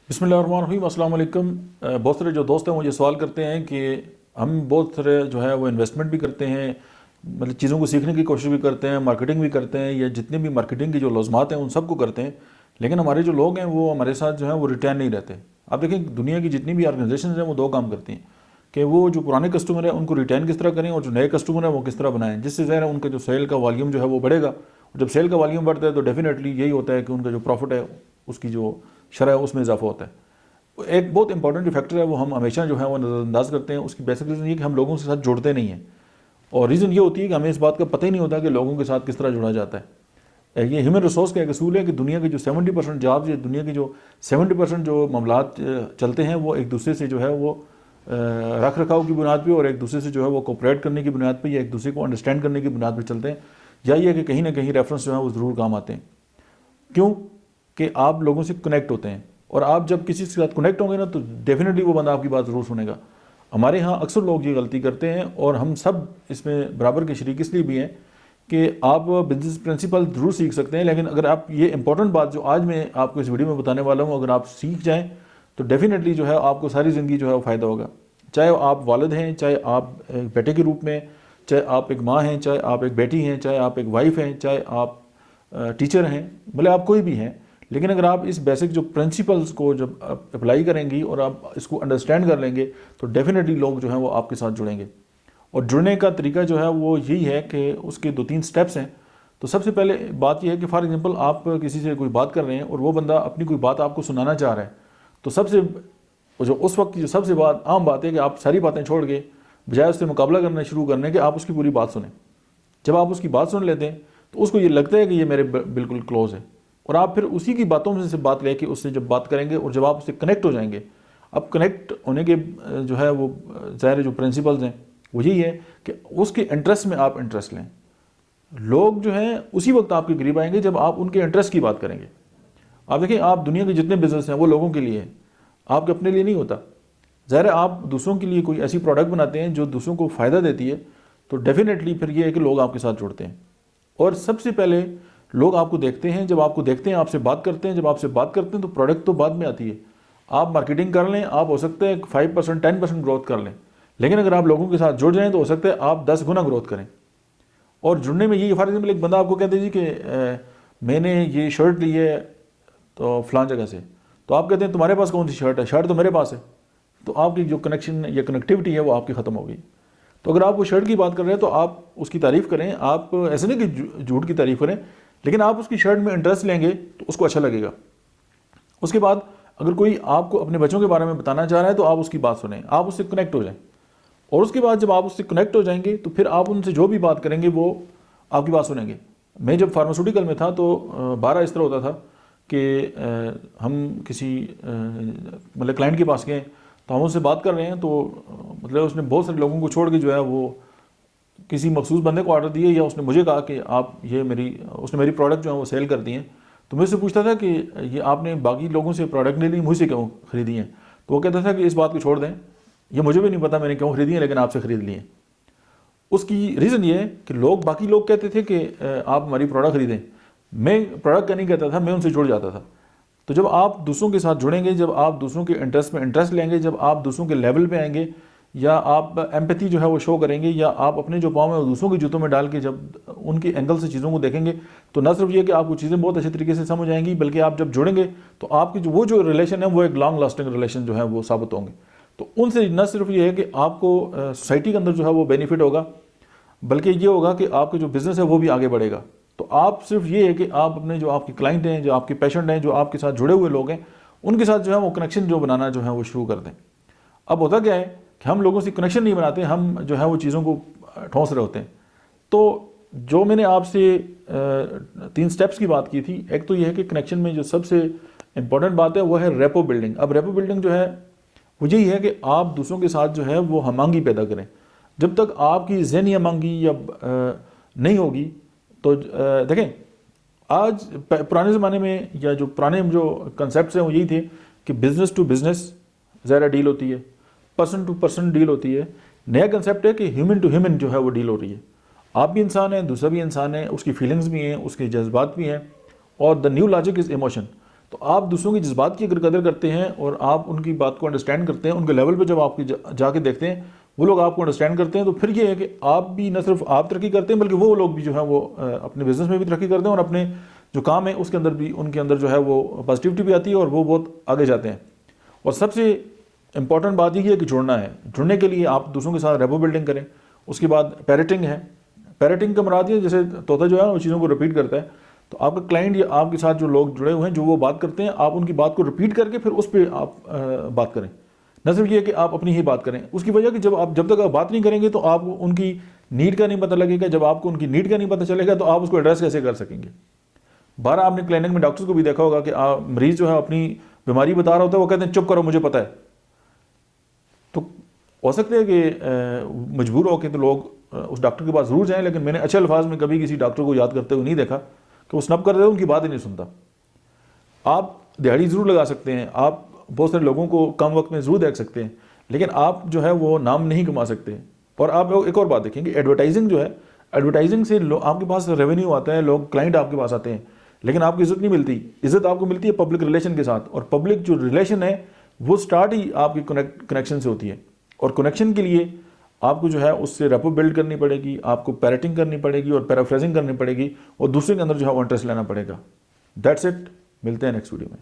بسم اللہ الرحمن الرحیم. السلام علیکم. بہت سارے جو دوست ہیں مجھے سوال کرتے ہیں کہ ہم بہت سارے جو ہے وہ انویسٹمنٹ بھی کرتے ہیں, مطلب چیزوں کو سیکھنے کی کوشش بھی کرتے ہیں, مارکیٹنگ بھی کرتے ہیں, یا جتنے بھی مارکیٹنگ کی جو لازمات ہیں ان سب کو کرتے ہیں, لیکن ہمارے جو لوگ ہیں وہ ہمارے ساتھ جو ہیں وہ ریٹرن نہیں رہتے. آپ دیکھیں دنیا کی جتنی بھی آرگنائزیشنز ہیں وہ دو کام کرتی ہیں کہ وہ جو پرانے کسٹمر ہیں ان کو ریٹرن کس طرح کریں, اور جو نئے کسٹمر ہیں وہ کس طرح بنائیں, جس سے ظاہر ہے ان کا جو سیل کا والیوم جو ہے وہ بڑھے گا. اور جب سیل کا والیوم بڑھتا ہے تو ڈیفینیٹلی یہی ہوتا ہے کہ ان کا جو پروفٹ ہے اس کی جو شرح ہے اس میں اضافہ ہوتا ہے. ایک بہت امپورٹنٹ جو فیکٹر ہے وہ ہم ہمیشہ جو ہے وہ نظر انداز کرتے ہیں. اس کی بیسک ریزن یہ کہ ہم لوگوں کے ساتھ جڑتے نہیں ہیں, اور ریزن یہ ہوتی ہے کہ ہمیں اس بات کا پتہ ہی نہیں ہوتا کہ لوگوں کے ساتھ کس طرح جڑا جاتا ہے. یہ ہیومن ریسورس کا ایک اصول ہے کہ دنیا کے جو 70% جابز یا دنیا کے جو 70% جو معاملات چلتے ہیں وہ ایک دوسرے سے جو ہے وہ رکھ رکھاؤ کی بنیاد پہ اور ایک دوسرے سے جو ہے وہ کوپریٹ کرنے کی بنیاد پہ یا ایک دوسرے کو انڈرسٹینڈ کرنے کی بنیاد پہ چلتے ہیں, یا یہ کہ کہیں نہ کہیں ریفرنس جو ہے وہ ضرور کام آتے ہیں. کیوں کہ آپ لوگوں سے کنیکٹ ہوتے ہیں, اور آپ جب کسی کے ساتھ کنیکٹ ہوں گے نا تو ڈیفینیٹلی وہ بندہ آپ کی بات ضرور سنے گا. ہمارے ہاں اکثر لوگ یہ غلطی کرتے ہیں, اور ہم سب اس میں برابر کے شریک اس لیے بھی ہیں کہ آپ بزنس پرنسپل ضرور سیکھ سکتے ہیں, لیکن اگر آپ یہ امپورٹنٹ بات جو آج میں آپ کو اس ویڈیو میں بتانے والا ہوں اگر آپ سیکھ جائیں تو ڈیفینیٹلی جو ہے آپ کو ساری زندگی جو ہے وہ فائدہ ہوگا. چاہے آپ والد ہیں, چاہے آپ ایک بیٹے کے روپ میں, چاہے آپ ایک ماں ہیں, چاہے آپ ایک بیٹی ہیں, چاہے آپ ایک وائف ہیں, چاہے آپ ٹیچر ہیں, بھلے آپ کوئی بھی ہیں, لیکن اگر آپ اس بیسک جو پرنسپلز کو جب اپلائی کریں گی اور آپ اس کو انڈرسٹینڈ کر لیں گے تو ڈیفینیٹلی لوگ جو ہیں وہ آپ کے ساتھ جڑیں گے. اور جڑنے کا طریقہ جو ہے وہ یہی ہے کہ اس کے 2-3 سٹیپس ہیں. تو سب سے پہلے بات یہ ہے کہ فار ایگزامپل آپ کسی سے کوئی بات کر رہے ہیں اور وہ بندہ اپنی کوئی بات آپ کو سنانا چاہ رہا ہے, تو سب سے جو اس وقت کی جو سب سے عام بات ہے کہ آپ ساری باتیں چھوڑ کے بجائے اس سے مقابلہ کرنا شروع کرنے کہ آپ اس کی پوری بات سنیں. جب آپ اس کی بات سن لیتے ہیں تو اس کو یہ لگتا ہے کہ یہ میرے بالکل کلوز ہے, اور آپ پھر اسی کی باتوں میں سے بات لے کے اس سے جب بات کریں گے اور جب آپ اس سے کنیکٹ ہو جائیں گے, اب کنیکٹ ہونے کے جو ہے وہ ظاہر جو پرنسپلز ہیں وہ یہی ہے کہ اس کے انٹرسٹ میں آپ انٹرسٹ لیں. لوگ جو ہیں اسی وقت آپ کے قریب آئیں گے جب آپ ان کے انٹرسٹ کی بات کریں گے. آپ دیکھیں آپ دنیا کے جتنے بزنس ہیں وہ لوگوں کے لیے ہیں, آپ کے اپنے لیے نہیں ہوتا. ظاہر ہے آپ دوسروں کے لیے کوئی ایسی پروڈکٹ بناتے ہیں جو دوسروں کو فائدہ دیتی ہے, تو ڈیفینیٹلی پھر یہ ہے کہ لوگ آپ کے ساتھ جڑتے ہیں. اور سب سے پہلے لوگ آپ کو دیکھتے ہیں, جب آپ کو دیکھتے ہیں آپ سے بات کرتے ہیں, جب آپ سے بات کرتے ہیں تو پروڈکٹ تو بعد میں آتی ہے. آپ مارکیٹنگ کر لیں, آپ ہو سکتا ہے 5% 10% گروتھ کر لیں, لیکن اگر آپ لوگوں کے ساتھ جڑ جائیں تو ہو سکتا ہے آپ 10 گنا گروتھ کریں. اور جڑنے میں یہ فار ایگزامپل ایک بندہ آپ کو کہتے ہیں جی کہ میں نے یہ شرٹ لی ہے تو فلان جگہ سے, تو آپ کہتے ہیں تمہارے پاس کون سی شرٹ ہے, شرٹ تو میرے پاس ہے, تو آپ کی جو کنیکشن یا کنیکٹیوٹی ہے وہ آپ کی ختم ہو گئی. تو اگر آپ وہ شرٹ کی بات کر رہے ہیں تو آپ اس کی تعریف کریں, آپ ایسے نہیں کہ جھوٹ کی تعریف کریں, لیکن آپ اس کی شرٹ میں انٹرسٹ لیں گے تو اس کو اچھا لگے گا. اس کے بعد اگر کوئی آپ کو اپنے بچوں کے بارے میں بتانا چاہ رہا ہے تو آپ اس کی بات سنیں, آپ اس سے کنیکٹ ہو جائیں, اور اس کے بعد جب آپ اس سے کنیکٹ ہو جائیں گے تو پھر آپ ان سے جو بھی بات کریں گے وہ آپ کی بات سنیں گے. میں جب فارماسیوٹیکل میں تھا تو بارہ اس طرح ہوتا تھا کہ ہم کسی مطلب کلائنٹ کے پاس گئے تو ہم اس سے بات کر رہے ہیں, تو مطلب اس نے بہت سارے لوگوں کو چھوڑ کے جو ہے وہ کسی مخصوص بندے کو آرڈر دیے, یا اس نے مجھے کہا کہ آپ یہ اس نے میری پروڈکٹ جو ہے وہ سیل کر دی ہیں. تو میں اس سے پوچھتا تھا کہ یہ آپ نے باقی لوگوں سے پروڈکٹ لے لی, مجھ سے کیوں خریدی ہیں؟ تو وہ کہتا تھا کہ اس بات کو چھوڑ دیں, یہ مجھے بھی نہیں پتا میں نے کیوں خریدی ہیں, لیکن آپ سے خرید لی ہیں. اس کی ریزن یہ ہے کہ باقی لوگ کہتے تھے کہ آپ ہماری پروڈکٹ خریدیں, میں پروڈکٹ کا نہیں کہتا تھا, میں ان سے جڑ جاتا تھا. تو جب آپ دوسروں کے ساتھ جڑیں گے, جب آپ دوسروں کے انٹرسٹ میں انٹرسٹ لیں گے, جب آپ دوسروں کے لیول پہ آئیں گے, یا آپ ایمپیتھی جو ہے وہ شو کریں گے, یا آپ اپنے جو پاؤں میں دوسروں کے جوتوں میں ڈال کے جب ان کے اینگل سے چیزوں کو دیکھیں گے, تو نہ صرف یہ کہ آپ کو چیزیں بہت اچھے طریقے سے سمجھ آئیں گی, بلکہ آپ جب جڑیں گے تو آپ کی وہ جو ریلیشن ہے وہ ایک لانگ لاسٹنگ ریلیشن جو ہے وہ ثابت ہوں گے. تو ان سے نہ صرف یہ ہے کہ آپ کو سوسائٹی کے اندر جو ہے وہ بینیفٹ ہوگا, بلکہ یہ ہوگا کہ آپ کا جو بزنس ہے وہ بھی آگے بڑھے گا. تو آپ صرف یہ ہے کہ آپ اپنے جو آپ کے کلائنٹ ہیں, جو آپ کے پیشنٹ ہیں, جو آپ کے ساتھ جڑے ہوئے لوگ ہیں, ان کے ساتھ جو ہے وہ کنیکشن جو بنانا جو ہے وہ شروع کر دیں. اب ہوتا کیا ہے کہ ہم لوگوں سے کنیکشن نہیں بناتے, ہم جو ہے وہ چیزوں کو ٹھونس رہے ہوتے ہیں. تو جو میں نے آپ سے 3 سٹیپس کی بات کی تھی, ایک تو یہ ہے کہ کنیکشن میں جو سب سے امپورٹنٹ بات ہے وہ ہے ریپو بلڈنگ. اب ریپو بلڈنگ جو ہے وہ یہی ہے کہ آپ دوسروں کے ساتھ جو ہے وہ ہم آہنگی پیدا کریں. جب تک آپ کی ذہنی ہم آہنگی یا نہیں ہوگی تو دیکھیں آج پرانے زمانے میں یا جو پرانے جو کنسیپٹس ہیں وہ یہی تھے کہ بزنس ٹو بزنس ظاہر ڈیل ہوتی ہے, پرسن ٹو پرسن ڈیل ہوتی ہے. نیا کنسیپٹ ہے کہ ہیومن ٹو ہیومن جو ہے وہ ڈیل ہو رہی ہے. آپ بھی انسان ہیں, دوسرا بھی انسان ہے, اس کی فیلنگز بھی ہیں, اس کے جذبات بھی ہیں, اور the new logic is emotion. تو آپ دوسروں کی جذبات کی اگر قدر کرتے ہیں اور آپ ان کی بات کو انڈرسٹینڈ کرتے ہیں، ان کے لیول پہ جب آپ کی جا کے دیکھتے ہیں وہ لوگ آپ کو انڈرسٹینڈ کرتے ہیں، تو پھر یہ ہے کہ آپ بھی نہ صرف آپ ترقی کرتے ہیں بلکہ وہ لوگ بھی جو ہے وہ اپنے بزنس میں بھی ترقی کرتے ہیں، اور اپنے جو کام ہے اس کے اندر بھی ان کے اندر جو ہے وہ پازیٹیوٹی بھی آتی ہے اور وہ بہت آگے جاتے ہیں۔ اور سب سے امپورٹنٹ بات یہ ہے کہ جڑنا ہے۔ جڑنے کے لیے آپ دوسروں کے ساتھ ریپو بلڈنگ کریں۔ اس کے بعد پیرٹنگ ہے۔ پیرٹنگ کا مراد یہ جیسے طوطا جو ہے وہ چیزوں کو رپیٹ کرتا ہے، تو آپ کا کلائنٹ یا آپ کے ساتھ جو لوگ جڑے ہوئے ہیں جو وہ بات کرتے ہیں، آپ ان کی بات کو رپیٹ کر کے پھر اس پہ آپ بات کریں، نہ صرف یہ کہ آپ اپنی ہی بات کریں۔ اس کی وجہ کہ جب تک آپ بات نہیں کریں گے تو آپ کو ان کی نیڈ کا نہیں پتہ لگے گا۔ جب آپ کو ان کی نیڈ کا نہیں پتہ چلے گا تو آپ اس کو ایڈریس کیسے کر سکیں گے؟ بارہ آپ نے کلینک میں ڈاکٹر کو بھی دیکھا ہوگا کہ مریض جو ہے اپنی بیماری بتا رہا ہوتا ہے، وہ کہتے ہیں چپ کرو مجھے پتہ ہے۔ تو ہو سکتا ہے کہ مجبور ہو کے تو لوگ اس ڈاکٹر کے پاس ضرور جائیں، لیکن میں نے اچھے الفاظ میں کبھی کسی ڈاکٹر کو یاد کرتے ہوئے نہیں دیکھا کہ وہ سنب کر رہے ان کی بات ہی نہیں سنتا۔ آپ دہاڑی ضرور لگا سکتے ہیں، آپ بہت سارے لوگوں کو کم وقت میں ضرور دیکھ سکتے ہیں، لیکن آپ جو ہے وہ نام نہیں کما سکتے۔ اور آپ ایک اور بات دیکھیں کہ ایڈورٹائزنگ جو ہے، ایڈورٹائزنگ سے آپ کے پاس ریونیو آتا ہے، لوگ کلائنٹ آپ کے پاس آتے ہیں، لیکن آپ کی عزت نہیں ملتی۔ عزت آپ کو ملتی ہے پبلک ریلیشن کے ساتھ، اور پبلک جو ریلیشن ہے وہ سٹارٹ ہی آپ کی کنیکشن سے ہوتی ہے۔ اور کنیکشن کے لیے آپ کو جو ہے اس سے ریپو بلڈ کرنی پڑے گی، آپ کو پیرٹنگ کرنی پڑے گی اور پیرافریزنگ کرنی پڑے گی، اور دوسرے کے اندر جو ہے وہ انٹرسٹ لینا پڑے گا۔ دیٹس اٹ، ملتے ہیں نیکسٹ ویڈیو میں۔